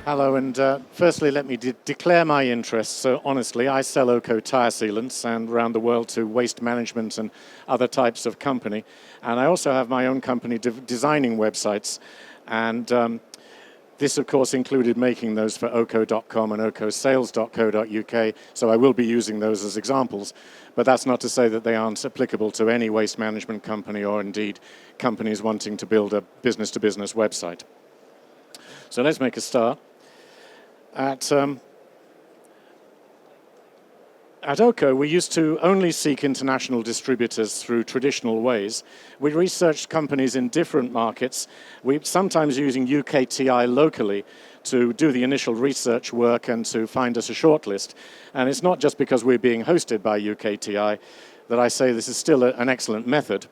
Hello, and firstly let me declare my interest. So honestly, I sell UKTI sealants and around the world to waste management and other types of company. And I also have my own company designing websites. And this, of course, included making those for oko.com and okosales.co.uk. So I will be using those as examples. But that's not to say that they aren't applicable to any waste management company or indeed companies wanting to build a business-to-business website. So let's make a start. At Oko, we used to only seek international distributors through traditional ways. We researched companies in different markets. We sometimes using UKTI locally to do the initial research work and to find us a shortlist. And it's not just because we're being hosted by UKTI that I say this is still an excellent method.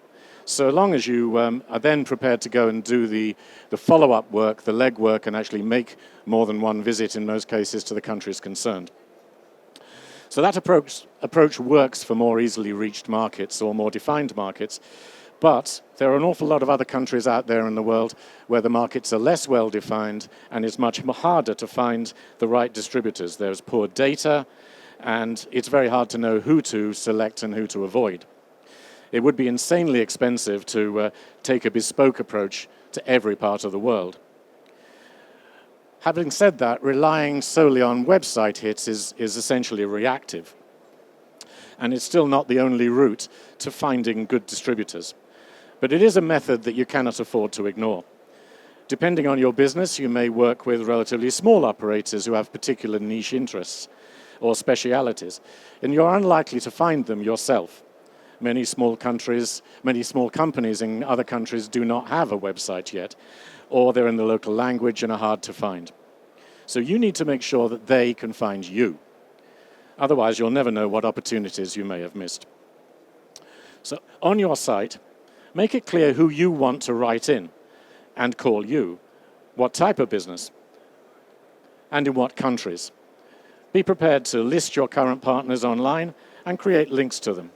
So long as you are then prepared to go and do the follow-up work, the legwork, and actually make more than one visit in most cases to the countries concerned. So that approach works for more easily reached markets or more defined markets, but there are an awful lot of other countries out there in the world where the markets are less well defined and it's much harder to find the right distributors. There's poor data and it's very hard to know who to select and who to avoid. It would be insanely expensive to take a bespoke approach to every part of the world. Having said that, relying solely on website hits is essentially reactive. And it's still not the only route to finding good distributors. But it is a method that you cannot afford to ignore. Depending on your business, you may work with relatively small operators who have particular niche interests or specialities, and you're unlikely to find them yourself. Many small companies in other countries do not have a website yet, or they're in the local language and are hard to find. So you need to make sure that they can find you. Otherwise, you'll never know what opportunities you may have missed. So on your site, make it clear who you want to write in and call you, what type of business, and in what countries. Be prepared to list your current partners online and create links to them.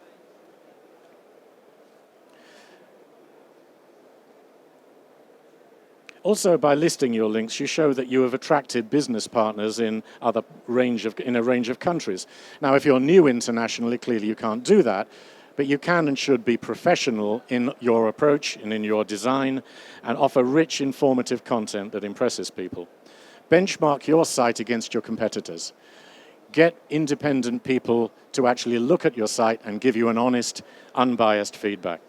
Also, by listing your links, you show that you have attracted business partners in a range of countries. Now, if you're new internationally, clearly you can't do that, but you can and should be professional in your approach and in your design and offer rich, informative content that impresses people. Benchmark your site against your competitors. Get independent people to actually look at your site and give you an honest, unbiased feedback.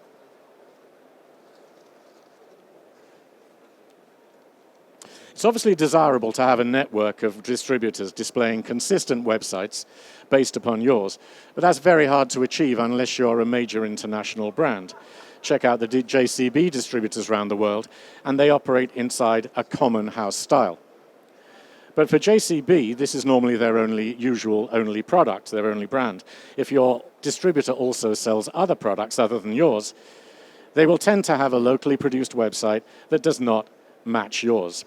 It's obviously desirable to have a network of distributors displaying consistent websites based upon yours, but that's very hard to achieve unless you're a major international brand. Check out the JCB distributors around the world, and they operate inside a common house style. But for JCB, this is normally their only product, their only brand. If your distributor also sells other products other than yours, they will tend to have a locally produced website that does not match yours.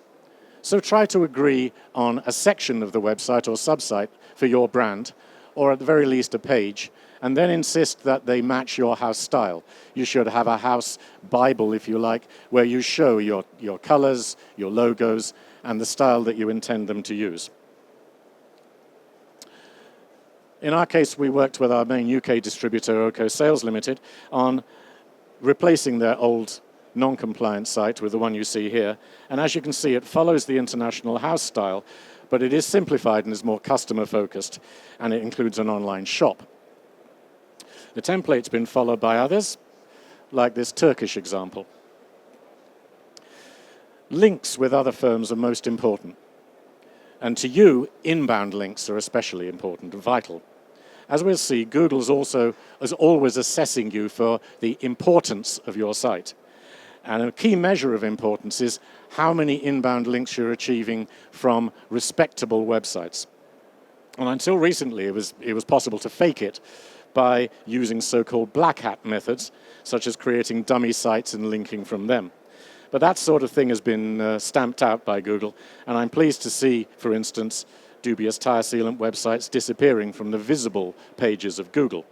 So try to agree on a section of the website or subsite for your brand, or at the very least a page, and then insist that they match your house style. You should have a house Bible, if you like, where you show your colors, your logos, and the style that you intend them to use. In our case, we worked with our main UK distributor, OK Sales Limited, on replacing their old non-compliant site with the one you see here. And as you can see, it follows the international house style, but it is simplified and is more customer-focused, and it includes an online shop. The template's been followed by others, like this Turkish example. Links with other firms are most important. And to you, inbound links are especially important and vital. As we'll see, Google is always assessing you for the importance of your site. And a key measure of importance is how many inbound links you're achieving from respectable websites. And until recently, it was possible to fake it by using so-called black hat methods, such as creating dummy sites and linking from them. But that sort of thing has been stamped out by Google, and I'm pleased to see, for instance, dubious tire sealant websites disappearing from the visible pages of Google.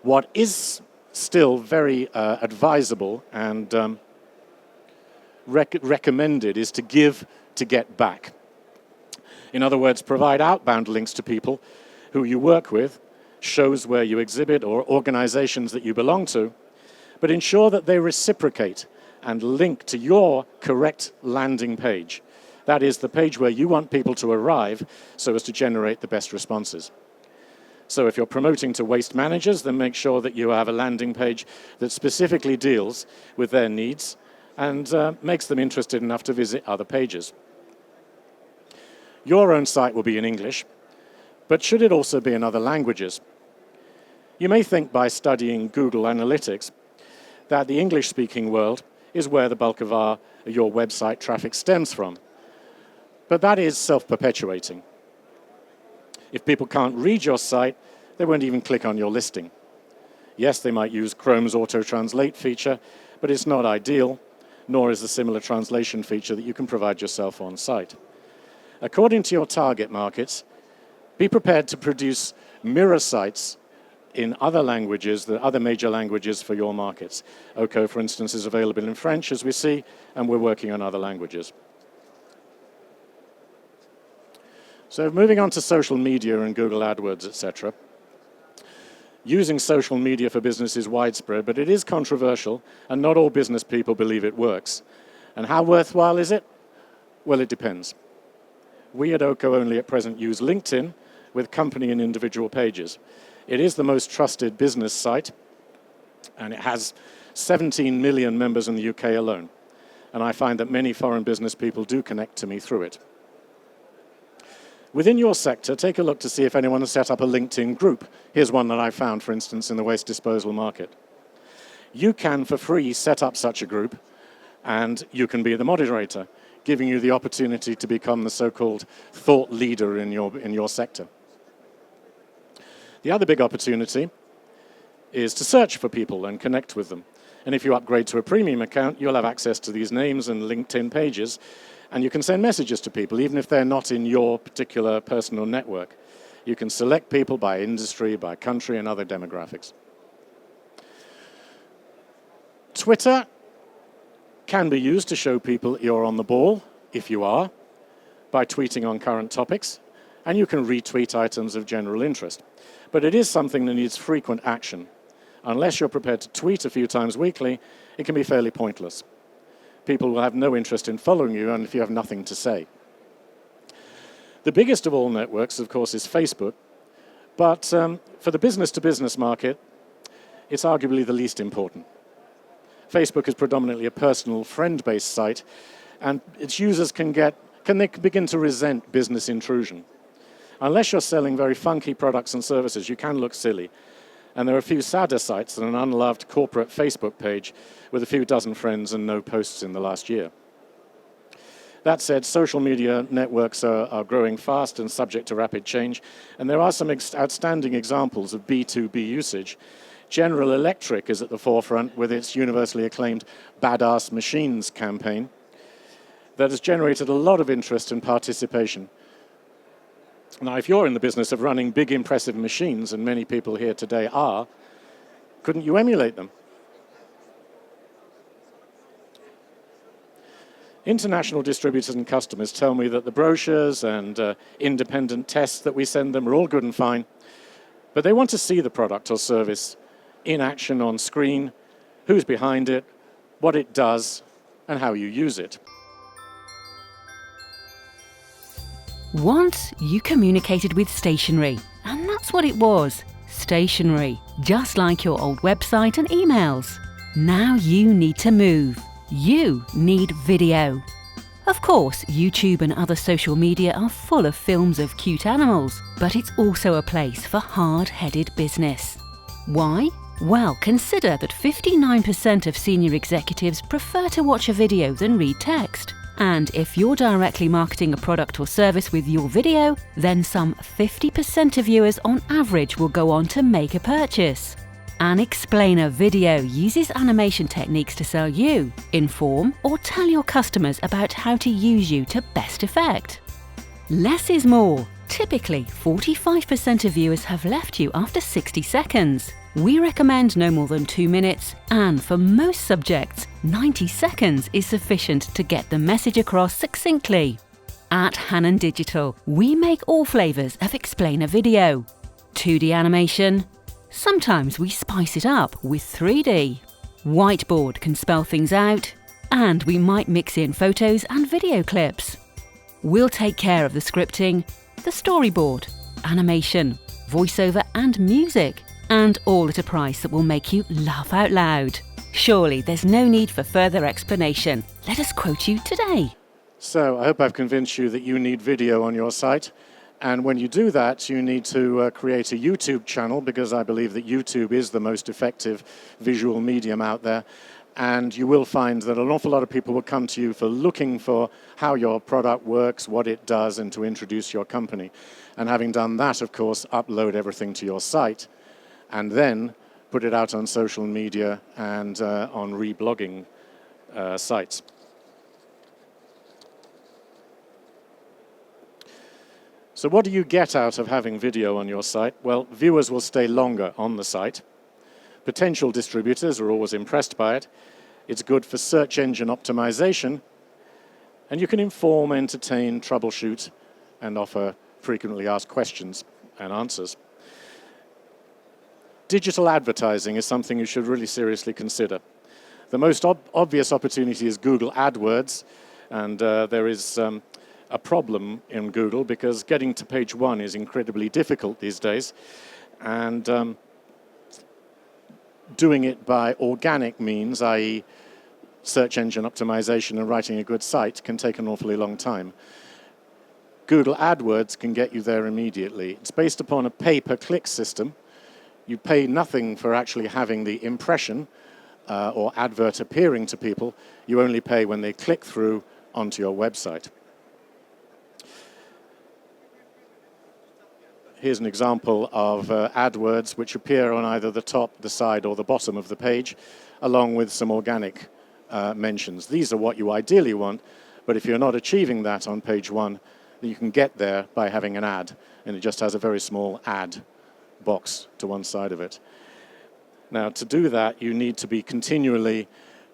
What is still very advisable and recommended is to give to get back. In other words, provide outbound links to people who you work with, shows where you exhibit, or organizations that you belong to, but ensure that they reciprocate and link to your correct landing page. That is the page where you want people to arrive so as to generate the best responses. So if you're promoting to waste managers, then make sure that you have a landing page that specifically deals with their needs and makes them interested enough to visit other pages. Your own site will be in English, but should it also be in other languages? You may think by studying Google Analytics that the English-speaking world is where the bulk of your website traffic stems from. But that is self-perpetuating. If people can't read your site, they won't even click on your listing. Yes, they might use Chrome's auto-translate feature, but it's not ideal, nor is a similar translation feature that you can provide yourself on site. According to your target markets, be prepared to produce mirror sites in other languages, the other major languages for your markets. OCO, for instance, is available in French, as we see, and we're working on other languages. So moving on to social media and Google AdWords, etc. Using social media for business is widespread, but it is controversial, and not all business people believe it works. And how worthwhile is it? Well, it depends. We at OCO only at present use LinkedIn with company and individual pages. It is the most trusted business site, and it has 17 million members in the UK alone. And I find that many foreign business people do connect to me through it. Within your sector, take a look to see if anyone has set up a LinkedIn group. Here's one that I found, for instance, in the waste disposal market. You can, for free, set up such a group, and you can be the moderator, giving you the opportunity to become the so-called thought leader in your sector. The other big opportunity is to search for people and connect with them. And if you upgrade to a premium account, you'll have access to these names and LinkedIn pages, and you can send messages to people, even if they're not in your particular personal network. You can select people by industry, by country, and other demographics. Twitter can be used to show people you're on the ball, if you are, by tweeting on current topics, and you can retweet items of general interest. But it is something that needs frequent action. Unless you're prepared to tweet a few times weekly, it can be fairly pointless. People will have no interest in following you, and if you have nothing to say. The biggest of all networks, of course, is Facebook, but for the business-to-business market, it's arguably the least important. Facebook is predominantly a personal, friend-based site, and its users can begin to resent business intrusion. Unless you're selling very funky products and services, you can look silly. And there are a few sadder sites than an unloved corporate Facebook page with a few dozen friends and no posts in the last year. That said, social media networks are growing fast and subject to rapid change, and there are some outstanding examples of B2B usage. General Electric is at the forefront with its universally acclaimed Badass Machines campaign that has generated a lot of interest and participation. Now, if you're in the business of running big, impressive machines, and many people here today are, couldn't you emulate them? International distributors and customers tell me that the brochures and independent tests that we send them are all good and fine, but they want to see the product or service in action on screen, who's behind it, what it does, and how you use it. Once you communicated with stationery, and that's what it was, stationery, just like your old website and emails. Now you need to move. You need video. Of course, YouTube and other social media are full of films of cute animals, but it's also a place for hard-headed business. Why? Well, consider that 59% of senior executives prefer to watch a video than read text. And if you're directly marketing a product or service with your video, then some 50% of viewers on average will go on to make a purchase. An explainer video uses animation techniques to sell you, inform, or tell your customers about how to use you to best effect. Less is more. Typically, 45% of viewers have left you after 60 seconds. We recommend no more than 2 minutes, and for most subjects, 90 seconds is sufficient to get the message across succinctly. At Hannon Digital, we make all flavours of explainer video. 2D animation. Sometimes we spice it up with 3D. Whiteboard can spell things out. And we might mix in photos and video clips. We'll take care of the scripting, the storyboard, animation, voiceover and music. And all at a price that will make you laugh out loud. Surely there's no need for further explanation. Let us quote you today. So I hope I've convinced you that you need video on your site. And when you do that, you need to create a YouTube channel, because I believe that YouTube is the most effective visual medium out there. And you will find that an awful lot of people will come to you for looking for how your product works, what it does, and to introduce your company. And having done that, of course, upload everything to your site, and then put it out on social media and on reblogging sites. So what do you get out of having video on your site? Well, viewers will stay longer on the site. Potential distributors are always impressed by it. It's good for search engine optimization. And you can inform, entertain, troubleshoot, and offer frequently asked questions and answers. Digital advertising is something you should really seriously consider. The most obvious opportunity is Google AdWords, and there is a problem in Google because getting to page 1 is incredibly difficult these days, and doing it by organic means, i.e. search engine optimization and writing a good site, can take an awfully long time. Google AdWords can get you there immediately. It's based upon a pay-per-click system. You pay nothing for actually having the impression or advert appearing to people. You only pay when they click through onto your website. Here's an example of AdWords which appear on either the top, the side, or the bottom of the page, along with some organic mentions. These are what you ideally want, but if you're not achieving that on page 1, then you can get there by having an ad, and it just has a very small ad box to one side of it. Now, to do that, you need to be continually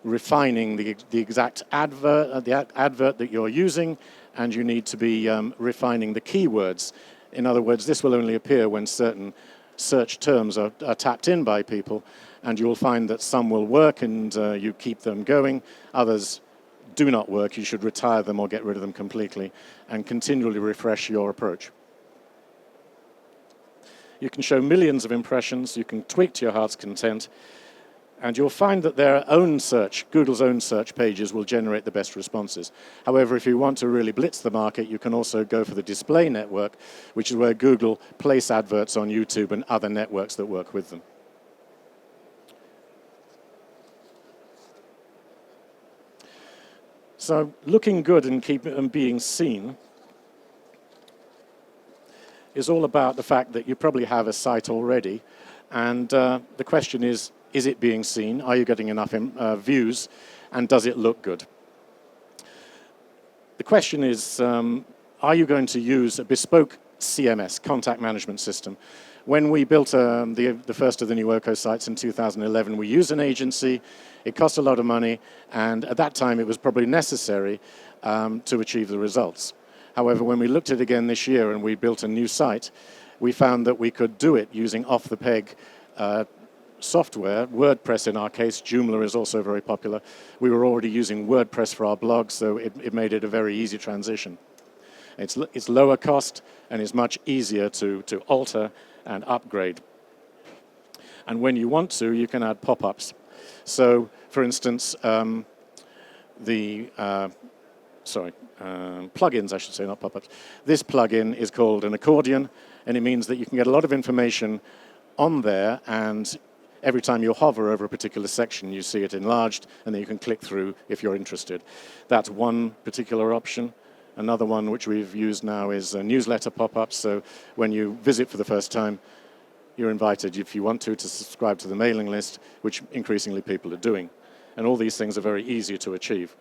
refining the exact advert that you're using, and you need to be refining the keywords. In other words, this will only appear when certain search terms are tapped in by people, and you'll find that some will work and you keep them going. Others do not work. You should retire them or get rid of them completely and continually refresh your approach. You can show millions of impressions, you can tweak to your heart's content, and you'll find that their own search, Google's own search pages, will generate the best responses. However, if you want to really blitz the market, you can also go for the display network, which is where Google place adverts on YouTube and other networks that work with them. So looking good and being seen is all about the fact that you probably have a site already, and the question is it being seen? Are you getting enough views? And does it look good? The question is, are you going to use a bespoke CMS, contact management system? When we built the first of the new OCO sites in 2011, we used an agency. It cost a lot of money, and at that time it was probably necessary to achieve the results. However, when we looked at it again this year and we built a new site, we found that we could do it using off-the-peg software. WordPress in our case, Joomla is also very popular. We were already using WordPress for our blog, so it made it a very easy transition. It's lower cost and it's much easier to alter and upgrade. And when you want to, you can add pop-ups. So, for instance, plugins, I should say, not pop-ups. This plugin is called an Accordion, and it means that you can get a lot of information on there, and every time you hover over a particular section, you see it enlarged, and then you can click through if you're interested. That's one particular option. Another one which we've used now is newsletter pop-ups. So when you visit for the first time, you're invited, if you want to subscribe to the mailing list, which increasingly people are doing. And all these things are very easy to achieve.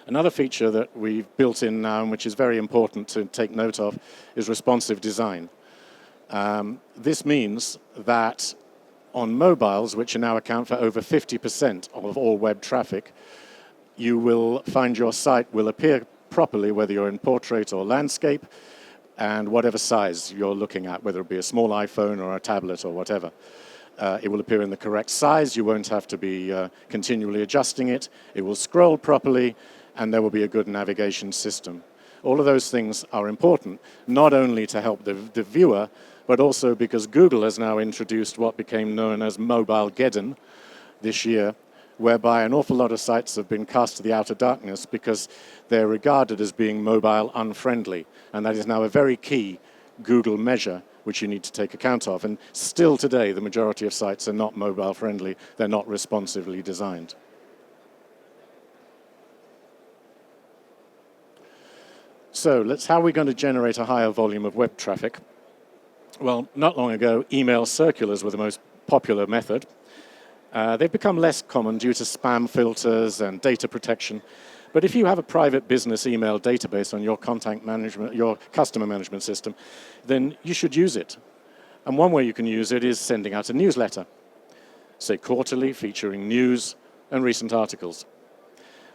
Another feature that we've built in now, and which is very important to take note of, is responsive design. This means that on mobiles, which now account for over 50% of all web traffic, you will find your site will appear properly, whether you're in portrait or landscape, and whatever size you're looking at, whether it be a small iPhone or a tablet or whatever. It will appear in the correct size. You won't have to be continually adjusting it. It will scroll properly, and there will be a good navigation system. All of those things are important, not only to help the viewer, but also because Google has now introduced what became known as Mobilegeddon this year, whereby an awful lot of sites have been cast to the outer darkness because they're regarded as being mobile unfriendly. And that is now a very key Google measure which you need to take account of. And still today, the majority of sites are not mobile friendly. They're not responsively designed. So how are we going to generate a higher volume of web traffic? Well, not long ago, email circulars were the most popular method. They've become less common due to spam filters and data protection. But if you have a private business email database on your contact management, your customer management system, then you should use it. And one way you can use it is sending out a newsletter, say quarterly, featuring news and recent articles.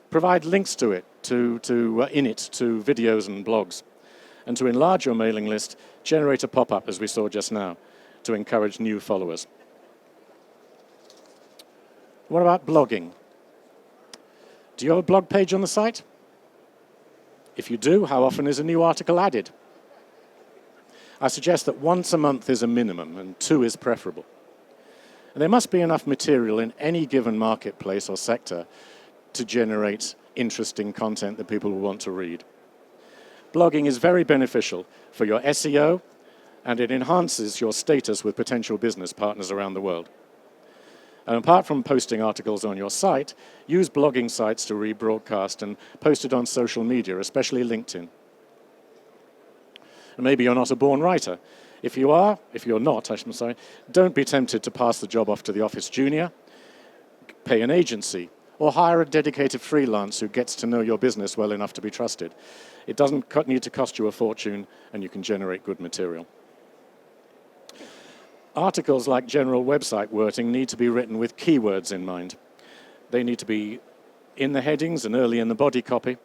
Provide links to it, to videos and blogs. And to enlarge your mailing list, generate a pop-up, as we saw just now, to encourage new followers. What about blogging? Do you have a blog page on the site? If you do, how often is a new article added? I suggest that once a month is a minimum and 2 is preferable. And there must be enough material in any given marketplace or sector to generate interesting content that people will want to read. Blogging is very beneficial for your SEO, and it enhances your status with potential business partners around the world. And apart from posting articles on your site, use blogging sites to rebroadcast and post it on social media, especially LinkedIn. And maybe you're not a born writer. If you're not, I'm sorry, don't be tempted to pass the job off to the office junior, pay an agency, or hire a dedicated freelance who gets to know your business well enough to be trusted. It doesn't need to cost you a fortune, and you can generate good material. Articles like general website wording need to be written with keywords in mind. They need to be in the headings and early in the body copy,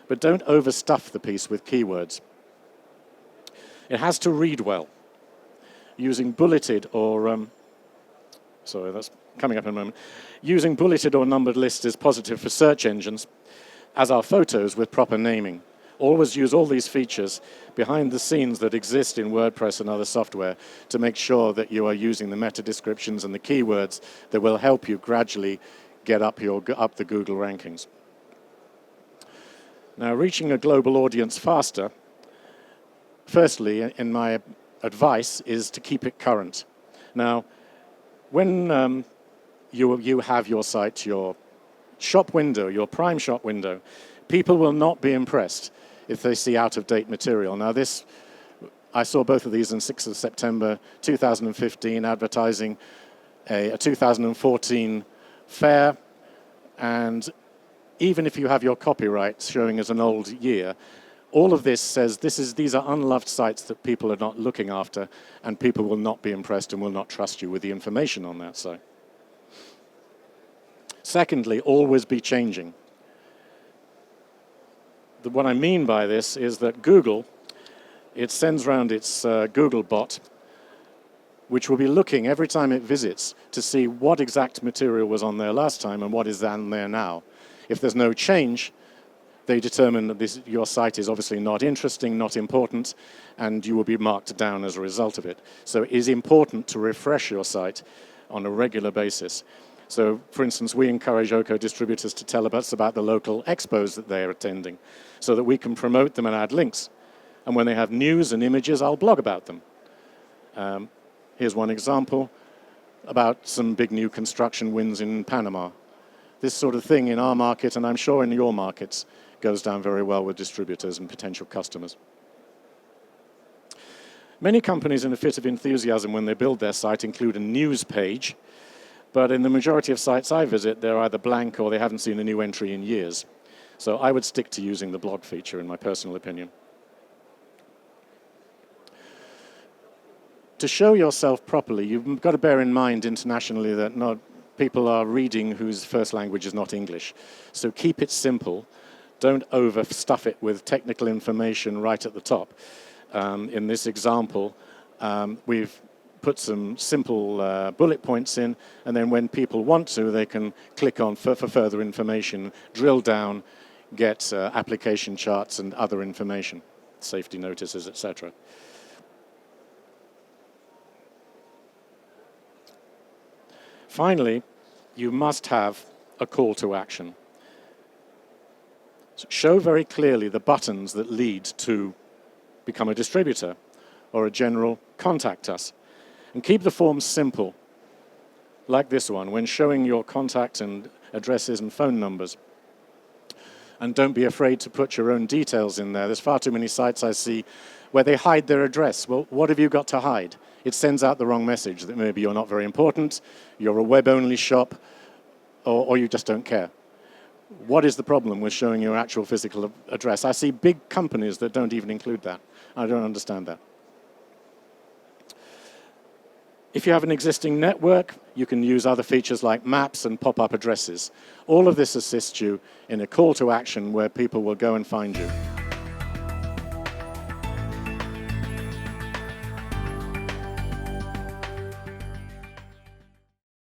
but don't overstuff the piece with keywords. It has to read well. Using bulleted or, sorry, that's coming up in a moment. Using bulleted or numbered lists is positive for search engines, as are photos with proper naming. Always use all these features behind the scenes that exist in WordPress and other software to make sure that you are using the meta descriptions and the keywords that will help you gradually get up the Google rankings. Now, reaching a global audience faster, firstly, in my advice, is to keep it current. Now, when you have your site, your shop window, your Prime shop window, people will not be impressed if they see out-of-date material. Now I saw both of these on 6th of September 2015 advertising a 2014 fair, and even if you have your copyright showing as an old year, all of this says these are unloved sites that people are not looking after, and people will not be impressed and will not trust you with the information on that site. Secondly, always be changing. What I mean by this is that Google, it sends around its Google bot, which will be looking every time it visits to see what exact material was on there last time and what is on there now. If there's no change, they determine that your site is obviously not interesting, not important, and you will be marked down as a result of it. So it is important to refresh your site on a regular basis. So, for instance, we encourage OK distributors to tell us about the local expos that they're attending so that we can promote them and add links. And when they have news and images, I'll blog about them. Here's one example about some big new construction wins in Panama. This sort of thing in our market, and I'm sure in your markets, goes down very well with distributors and potential customers. Many companies in a fit of enthusiasm when they build their site include a news page, but in the majority of sites I visit, they're either blank or they haven't seen a new entry in years. So I would stick to using the blog feature, in my personal opinion. To show yourself properly, you've got to bear in mind internationally that not people are reading whose first language is not English. So keep it simple. Don't overstuff it with technical information right at the top. In this example, we've put some simple bullet points in, and then when people want to, they can click on for further information, drill down, get application charts and other information, safety notices, etc. Finally, you must have a call to action. So show very clearly the buttons that lead to become a distributor or a general contact us. And keep the forms simple, like this one, when showing your contact and addresses and phone numbers. And don't be afraid to put your own details in there. There's far too many sites I see where they hide their address. Well, what have you got to hide? It sends out the wrong message that maybe you're not very important, you're a web-only shop, or you just don't care. What is the problem with showing your actual physical address? I see big companies that don't even include that. I don't understand that. If you have an existing network, you can use other features like maps and pop-up addresses. All of this assists you in a call to action where people will go and find you.